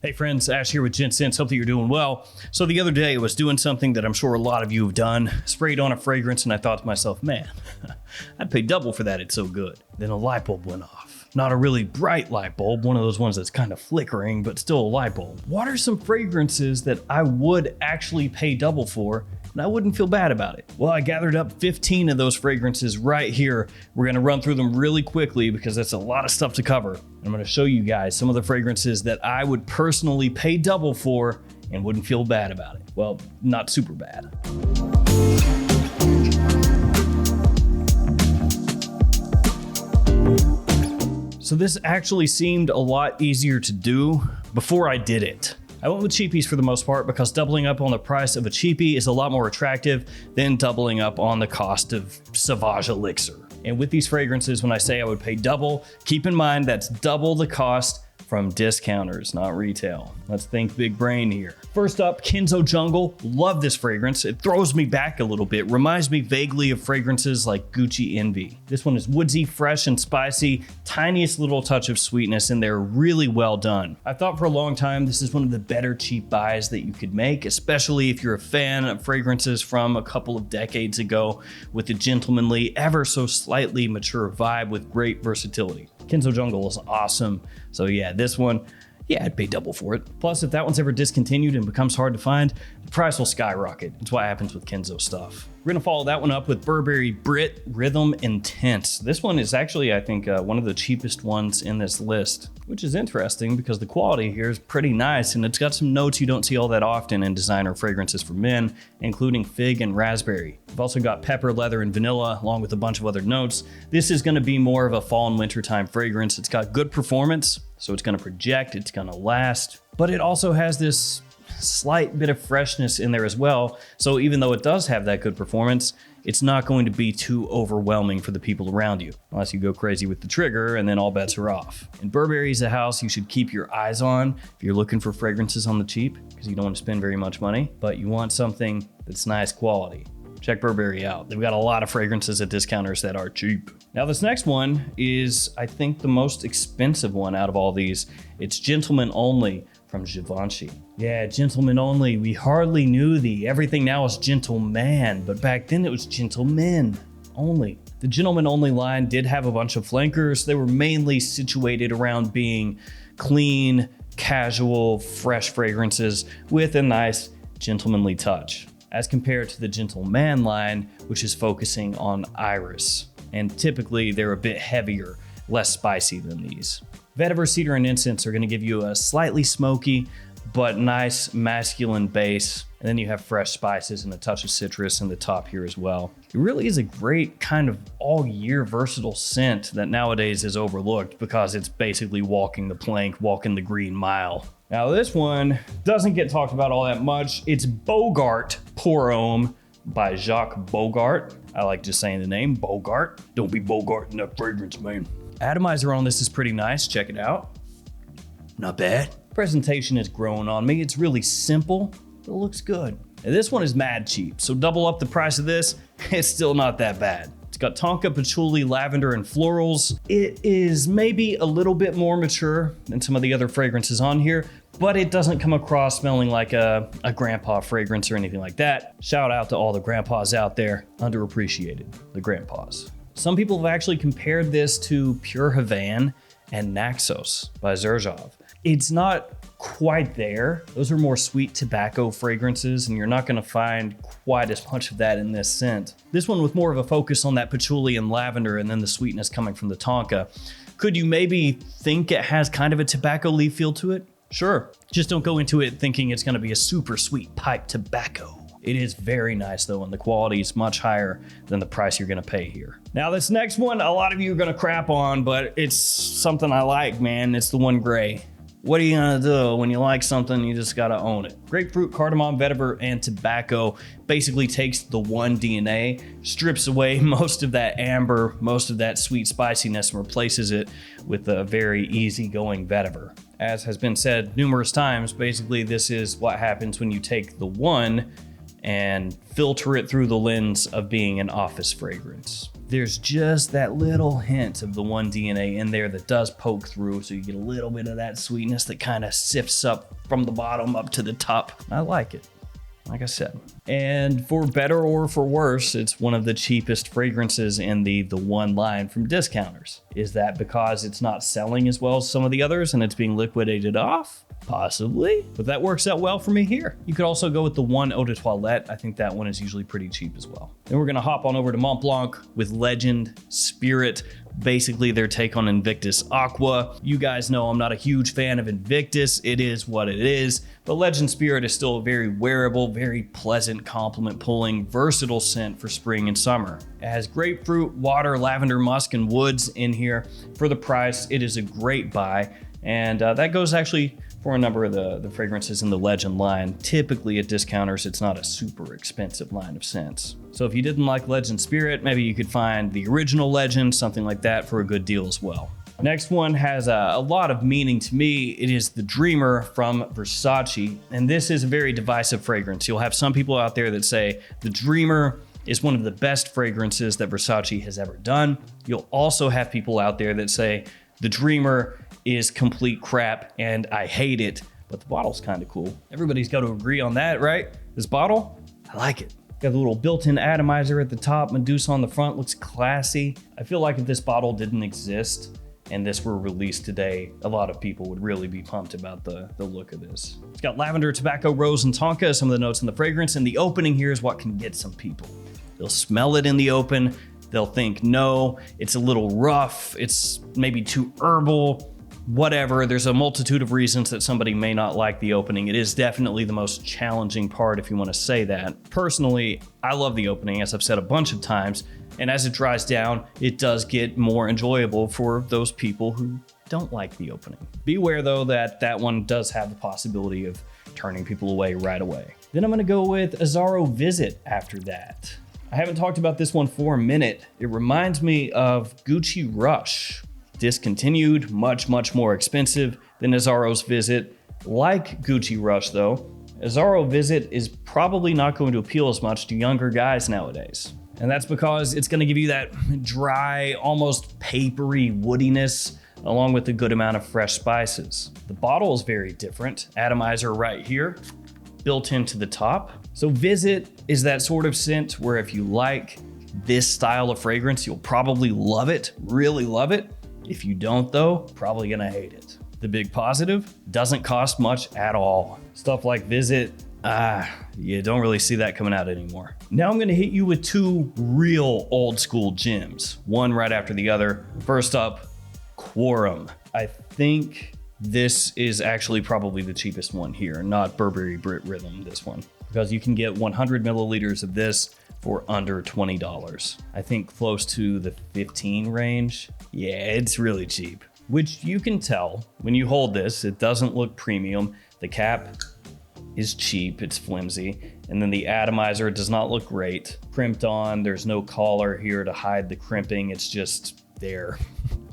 Hey friends, Ash here with Gents. Hope that you're doing well. So the other day I was doing something that I'm sure a lot of you have done, sprayed on a fragrance, and I thought to myself, man, I'd pay double for that, it's so good. Then a light bulb went off. Not a really bright light bulb, one of those ones that's kind of flickering, but still a light bulb. What are some fragrances that I would actually pay double for and I wouldn't feel bad about it? Well, I gathered up 15 of those fragrances right here. We're gonna run through them really quickly because that's a lot of stuff to cover. I'm gonna show you guys some of the fragrances that I would personally pay double for and wouldn't feel bad about it. Well, not super bad. So this actually seemed a lot easier to do before I did it. I went with cheapies for the most part because doubling up on the price of a cheapie is a lot more attractive than doubling up on the cost of Sauvage Elixir. And with these fragrances, when I say I would pay double, keep in mind that's double the cost from discounters, not retail. Let's think big brain here. First up, KENZO Jungle. Love this fragrance. It throws me back a little bit. Reminds me vaguely of fragrances like Gucci Envy. This one is woodsy, fresh, and spicy. Tiniest little touch of sweetness in there, really well done. I thought for a long time this is one of the better cheap buys that you could make, especially if you're a fan of fragrances from a couple of decades ago with the gentlemanly, ever so slightly mature vibe with great versatility. KENZO Jungle is awesome. So yeah, this one, yeah, I'd pay double for it. Plus, if that one's ever discontinued and becomes hard to find, the price will skyrocket. That's what happens with KENZO stuff. We're gonna follow that one up with BURBERRY Brit Rhythm Intense. This one is actually, I think, one of the cheapest ones in this list, which is interesting because the quality here is pretty nice and it's got some notes you don't see all that often in designer fragrances for men, including fig and raspberry. We've also got pepper, leather, and vanilla, along with a bunch of other notes. This is gonna be more of a fall and wintertime fragrance. It's got good performance, so it's gonna project, it's gonna last, but it also has this slight bit of freshness in there as well. So even though it does have that good performance, it's not going to be too overwhelming for the people around you, unless you go crazy with the trigger and then all bets are off. And BURBERRY is a house you should keep your eyes on if you're looking for fragrances on the cheap, because you don't want to spend very much money, but you want something that's nice quality. Check BURBERRY out. They've got a lot of fragrances at discounters that are cheap. Now this next one is, I think, the most expensive one out of all these. It's Gentlemen Only from Givenchy. Yeah, Gentlemen Only. We hardly knew thee. Everything now is gentleman, but back then it was gentlemen only. The Gentlemen Only line did have a bunch of flankers. They were mainly situated around being clean, casual, fresh fragrances with a nice gentlemanly touch, as compared to the Gentleman line, which is focusing on iris. And typically they're a bit heavier, less spicy than these. Vetiver, cedar, and incense are gonna give you a slightly smoky, but nice masculine base. And then you have fresh spices and a touch of citrus in the top here as well. It really is a great kind of all year versatile scent that nowadays is overlooked because it's basically walking the plank, walking the green mile. Now this one doesn't get talked about all that much. It's Bogart Pour Homme by Jacques Bogart. I like just saying the name, Bogart. Don't be Bogart in that fragrance, man. Atomizer on this is pretty nice, check it out. Not bad. Presentation is growing on me. It's really simple, but it looks good. And this one is mad cheap, so double up the price of this, it's still not that bad. It's got tonka, patchouli, lavender, and florals. It is maybe a little bit more mature than some of the other fragrances on here, but it doesn't come across smelling like a grandpa fragrance or anything like that. Shout out to all the grandpas out there, underappreciated, the grandpas. Some people have actually compared this to Pure Havane and Naxos by Xerjoff. It's not quite there. Those are more sweet tobacco fragrances, and you're not gonna find quite as much of that in this scent. This one with more of a focus on that patchouli and lavender and then the sweetness coming from the tonka. Could you maybe think it has kind of a tobacco leaf feel to it? Sure, just don't go into it thinking it's gonna be a super sweet pipe tobacco. It is very nice though, and the quality is much higher than the price you're gonna pay here. Now this next one, a lot of you are gonna crap on, but it's something I like, man. It's the one gray. What are you gonna do? When you like something, you just gotta own it. Grapefruit, cardamom, vetiver, and tobacco basically takes the one DNA, strips away most of that amber, most of that sweet spiciness, and replaces it with a very easygoing vetiver. As has been said numerous times, basically this is what happens when you take the one and filter it through the lens of being an office fragrance. there's just that little hint of the 1-DNA in there that does poke through, so you get a little bit of that sweetness that kind of sifts up from the bottom up to the top. I like it, like I said. And for better or for worse, it's one of the cheapest fragrances in the one line from discounters. Is that because it's not selling as well as some of the others and it's being liquidated off? Possibly, but that works out well for me here. You could also go with the one Eau de Toilette. I think that one is usually pretty cheap as well. Then we're gonna hop on over to Montblanc with Legend Spirit. Basically their take on Invictus Aqua. You guys know I'm not a huge fan of Invictus. It is what it is, but Legend Spirit is still a very wearable, very pleasant, compliment pulling, versatile scent for spring and summer. It has grapefruit, water, lavender, musk, and woods in here. For the price, it is a great buy. And that goes actually for a number of the fragrances in the Legend line. Typically at discounters, it's not a super expensive line of scents. So if you didn't like Legend Spirit, maybe you could find the original Legend, something like that, for a good deal as well. Next one has a lot of meaning to me. It is the Dreamer from Versace. And this is a very divisive fragrance. You'll have some people out there that say the Dreamer is one of the best fragrances that Versace has ever done. You'll also have people out there that say the Dreamer is complete crap and I hate it, but the bottle's kind of cool. Everybody's got to agree on that, right? This bottle, I like it. Got a little built-in atomizer at the top, Medusa on the front, looks classy. I feel like if this bottle didn't exist and this were released today, a lot of people would really be pumped about the look of this. It's got lavender, tobacco, rose, and tonka, some of the notes in the fragrance, and the opening here is what can get some people. They'll smell it in the open, they'll think, no, it's a little rough, it's maybe too herbal, whatever. There's a multitude of reasons that somebody may not like the opening. It is definitely the most challenging part if you want to say that. Personally, I love the opening, as I've said a bunch of times, and as it dries down, it does get more enjoyable for those people who don't like the opening. Beware though that that one does have the possibility of turning people away right away. Then I'm gonna go with AZZARO Visit after that. I haven't talked about this one for a minute. It reminds me of Gucci Rush. Discontinued, much more expensive than AZZARO's Visit. Like Gucci Rush though, AZZARO Visit is probably not going to appeal as much to younger guys nowadays. And that's because it's gonna give you that dry, almost papery woodiness, along with a good amount of fresh spices. The bottle is very different. Atomizer right here, built into the top. So Visit is that sort of scent where if you like this style of fragrance, you'll probably love it, really love it. If you don't though, probably gonna hate it. The big positive, doesn't cost much at all. Stuff like Visit, you don't really see that coming out anymore. Now I'm gonna hit you with two real old school gems, one right after the other. First up, Quorum. I think this is actually probably the cheapest one here, not Burberry Brit Rhythm, this one, because you can get 100 milliliters of this for under $20. I think close to the 15 range. Yeah, it's really cheap, which you can tell when you hold this. It doesn't look premium. The cap is cheap, it's flimsy. And then the atomizer does not look great. Crimped on, there's no collar here to hide the crimping. It's just there.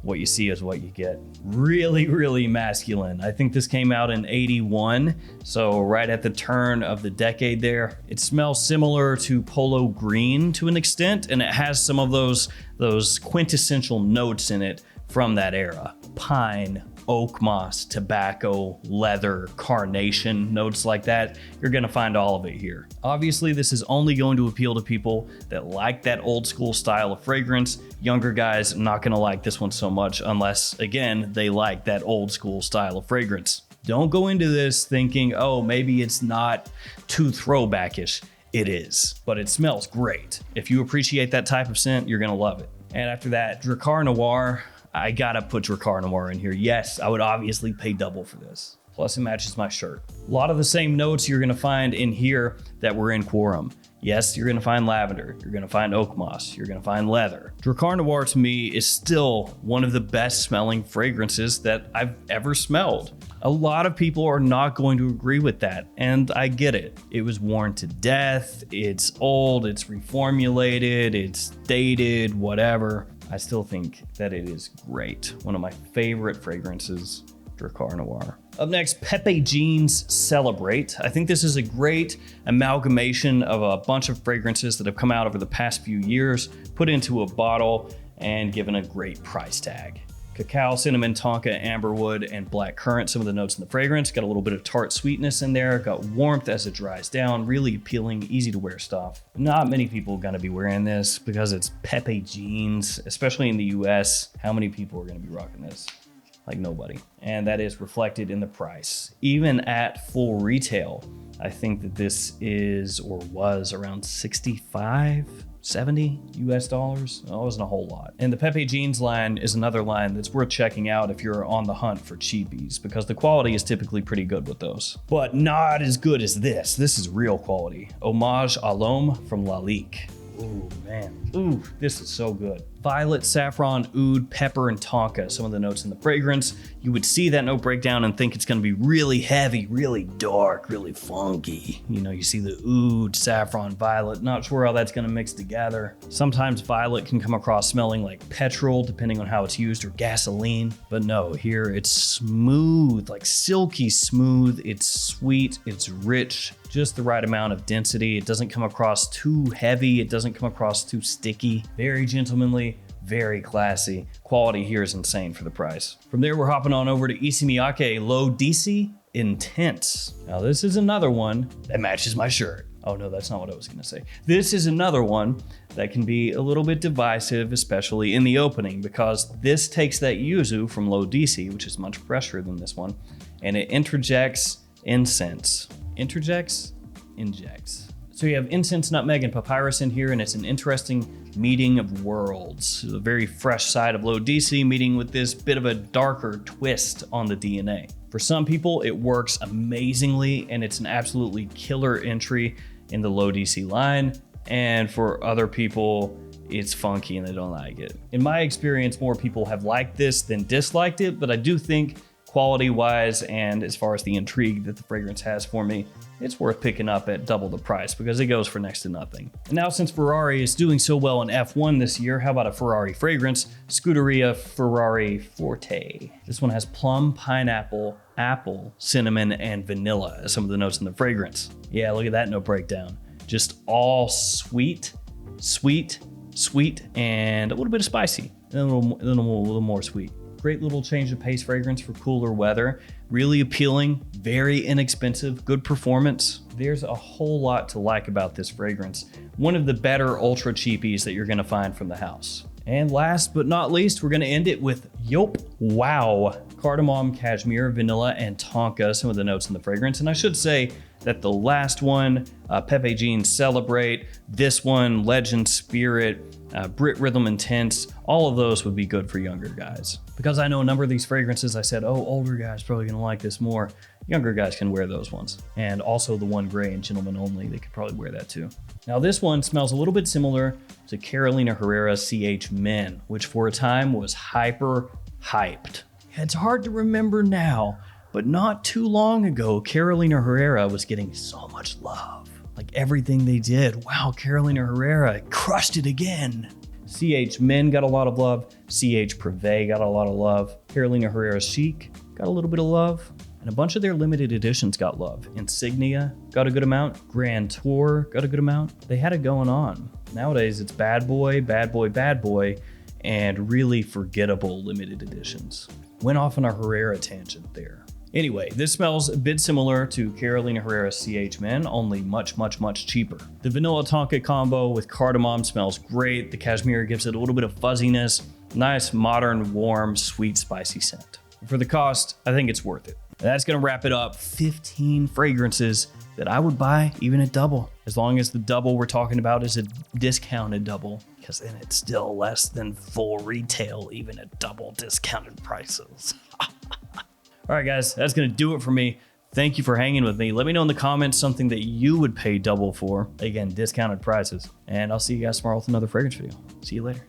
What you see is what you get. Really masculine. I think this came out in '81, so right at the turn of the decade there. It smells similar to Polo Green to an extent, and it has some of those quintessential notes in it from that era. Pine, oak moss, tobacco, leather, carnation, notes like that. You're gonna find all of it here. Obviously, this is only going to appeal to people that like that old school style of fragrance. Younger guys not gonna like this one so much unless, again, they like that old school style of fragrance. Don't go into this thinking, oh, maybe it's not too throwbackish. It is, but it smells great. If you appreciate that type of scent, you're gonna love it. And after that, Drakkar Noir. I gotta put Drakkar Noir in here. Yes, I would obviously pay double for this. Plus it matches my shirt. A lot of the same notes you're gonna find in here that were in Quorum. Yes, you're gonna find lavender, you're gonna find oak moss, you're gonna find leather. Drakkar Noir to me is still one of the best smelling fragrances that I've ever smelled. A lot of people are not going to agree with that, and I get it. It was worn to death, it's old, it's reformulated, it's dated, whatever. I still think that it is great. One of my favorite fragrances, Drakkar Noir. Up next, Pepe Jeans Celebrate. I think this is a great amalgamation of a bunch of fragrances that have come out over the past few years, put into a bottle, and given a great price tag. Cacao, cinnamon, tonka, amberwood, and black currant, some of the notes in the fragrance. Got a little bit of tart sweetness in there, got warmth as it dries down, really appealing, easy to wear stuff. Not many people are gonna be wearing this because it's Pepe Jeans, especially in the US. How many people are gonna be rocking this? Like nobody. And that is reflected in the price. Even at full retail, I think that this is or was around 65, 70 US dollars. That wasn't a whole lot. And the Pepe Jeans line is another line that's worth checking out if you're on the hunt for cheapies, because the quality is typically pretty good with those. But not as good as this. This is real quality. Hommage à l'Homme from LALIQUE. Ooh, man. Ooh, this is so good. Violet, saffron, oud, pepper, and tonka, some of the notes in the fragrance. You would see that note breakdown and think it's gonna be really heavy, really dark, really funky. You know, you see the oud, saffron, violet, not sure how that's gonna mix together. Sometimes violet can come across smelling like petrol, depending on how it's used, or gasoline. But no, here it's smooth, like silky smooth. It's sweet, it's rich, just the right amount of density. It doesn't come across too heavy. It doesn't come across too sticky. Very gentlemanly, very classy. Quality here is insane for the price. From there, we're hopping on over to MIYAKE Low DC Intense. Now this is another one that matches my shirt. Oh no, that's not what I was gonna say. This is another one that can be a little bit divisive, especially in the opening, because this takes that yuzu from Low DC, which is much fresher than this one, and it interjects incense. Injects. So you have incense, nutmeg, and papyrus in here, and it's an interesting meeting of worlds. A very fresh side of Low DC meeting with this bit of a darker twist on the DNA. For some people, it works amazingly, and it's an absolutely killer entry in the Low DC line. And for other people, it's funky and they don't like it. In my experience, more people have liked this than disliked it, but I do think quality-wise and as far as the intrigue that the fragrance has for me, it's worth picking up at double the price because it goes for next to nothing. And now since Ferrari is doing so well in F1 this year, how about a Ferrari fragrance? Scuderia Ferrari Forte. This one has plum, pineapple, apple, cinnamon, and vanilla as some of the notes in the fragrance. Yeah, look at that note breakdown. Just all sweet, sweet, sweet, and a little bit of spicy, and a little more sweet. Great little change of pace fragrance for cooler weather. Really appealing, very inexpensive, good performance. There's a whole lot to like about this fragrance. One of the better ultra cheapies that you're gonna find from the house. And last but not least, we're gonna end it with Yop Wow. Cardamom, cashmere, vanilla, and tonka, some of the notes in the fragrance. And I should say that the last one, Pepe Jeans Celebrate, this one, Legend Spirit, Brit Rhythm Intense, all of those would be good for younger guys. Because I know a number of these fragrances, I said, oh, older guys probably gonna like this more. Younger guys can wear those ones. And also the one gray and gentlemen only, they could probably wear that too. Now this one smells a little bit similar to Carolina Herrera's CH Men, which for a time was hyper hyped. It's hard to remember now, but not too long ago, Carolina Herrera was getting so much love. Like everything they did, wow, Carolina Herrera crushed it again. CH Men got a lot of love. CH Privé got a lot of love. Carolina Herrera Chic got a little bit of love. And a bunch of their limited editions got love. Insignia got a good amount. Grand Tour got a good amount. They had it going on. Nowadays, it's Bad Boy, Bad Boy, Bad Boy, and really forgettable limited editions. Went off on a Herrera tangent there. Anyway, this smells a bit similar to Carolina Herrera's CH Men, only much, much, much cheaper. The vanilla tonka combo with cardamom smells great. The cashmere gives it a little bit of fuzziness. Nice, modern, warm, sweet, spicy scent. For the cost, I think it's worth it. And that's gonna wrap it up. 15 fragrances that I would buy even at double. As long as the double we're talking about is a discounted double, because then it's still less than full retail, even at double discounted prices. All right, guys, that's gonna do it for me. Thank you for hanging with me. Let me know in the comments something that you would pay double for. Again, discounted prices. And I'll see you guys tomorrow with another fragrance video. See you later.